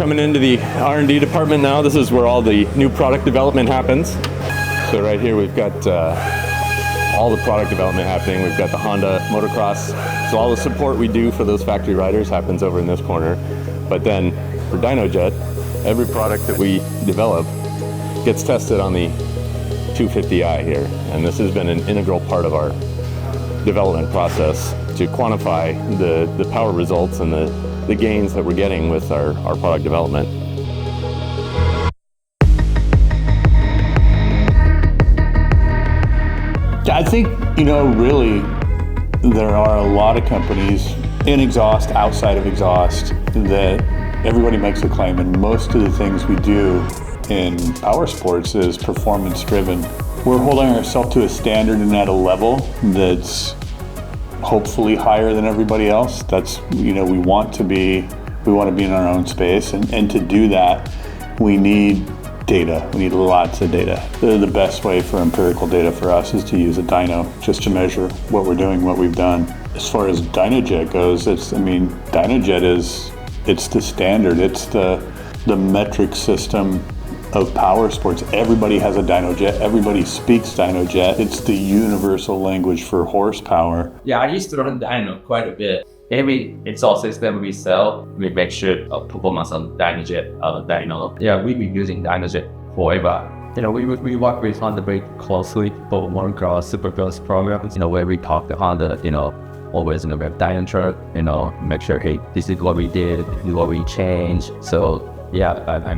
coming into the R&D department now. This is where all the new product development happens. So right here we've got all the product development happening. We've got the Honda motocross. So all the support we do for those factory riders happens over in this corner. But then for Dynojet, every product that we develop gets tested on the 250i here. And this has been an integral part of our development process to quantify the power results and the gains that we're getting with our product development. I think, really there are a lot of companies in exhaust, outside of exhaust, that everybody makes a claim, and most of the things we do in power sports is performance driven. We're holding ourselves to a standard and at a level that's hopefully higher than everybody else. That's, we want to be in our own space, and to do that, we need data. We need lots of data. The best way for empirical data for us is to use a dyno, just to measure what we're doing, what we've done. As far as Dynojet goes, Dynojet it's the standard. It's the metric system of power sports. Everybody has a Dynojet. Everybody speaks Dynojet. It's the universal language for horsepower. Yeah, I used to run dyno quite a bit. Every exhaust system we sell, we make sure of performance on Dynojet, dyno. Yeah, we've been using Dynojet forever. We work with Honda very closely for motocross, supercross programs, where we talk to Honda, always, we have Dynojet, make sure, hey, this is what we did, this is what we changed. So, yeah,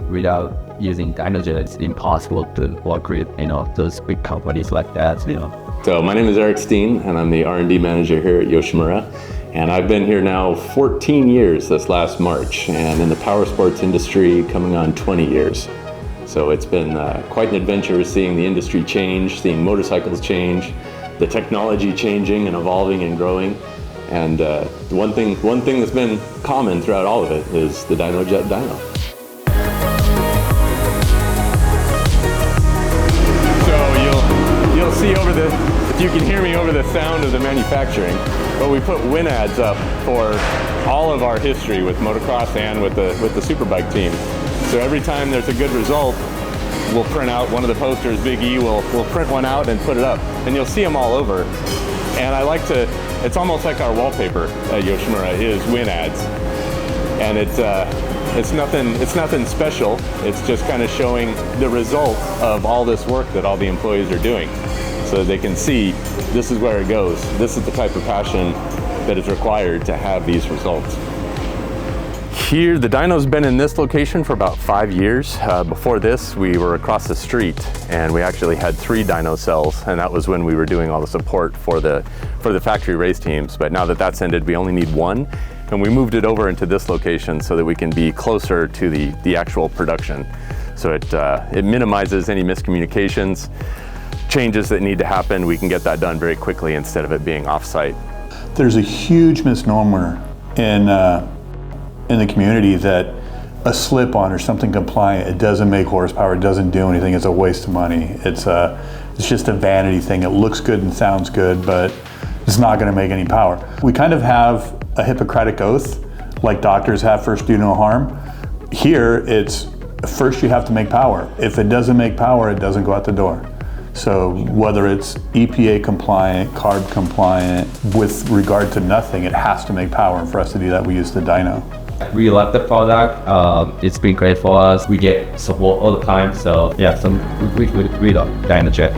without using Dynojet, it's impossible to work with, those big companies like that, So my name is Eric Steen, and I'm the R&D manager here at Yoshimura. And I've been here now 14 years this last March, and in the power sports industry coming on 20 years. So it's been quite an adventure seeing the industry change, seeing motorcycles change, the technology changing and evolving and growing. And one thing that's been common throughout all of it is the Dynojet dyno. So you'll see if you can hear me over the sound of the manufacturing, but we put win ads up for all of our history with motocross and with the superbike team. So every time there's a good result, we'll print out one of the posters. Big E will print one out and put it up, and you'll see them all over. And it's almost like our wallpaper at Yoshimura is win ads, and it's nothing special. It's just kind of showing the result of all this work that all the employees are doing, so they can see this is where it goes. This is the type of passion that is required to have these results. Here, the dyno's been in this location for about 5 years. Before this, we were across the street, and we actually had 3 dyno cells, and that was when we were doing all the support for the factory race teams. But now that that's ended, we only need 1, and we moved it over into this location so that we can be closer to the actual production. So it minimizes any miscommunications, changes that need to happen. We can get that done very quickly instead of it being off-site. There's a huge misnomer in the community that a slip-on or something compliant, it doesn't make horsepower, it doesn't do anything, it's a waste of money. It's just a vanity thing. It looks good and sounds good, but it's not going to make any power. We kind of have a Hippocratic oath, like doctors have, first do no harm. Here, it's first you have to make power. If it doesn't make power, it doesn't go out the door. So whether it's EPA compliant, CARB compliant, with regard to nothing, it has to make power. And for us to do that, we use the dyno. We love the product. It's been great for us. We get support all the time. So yeah, we love Dynojet.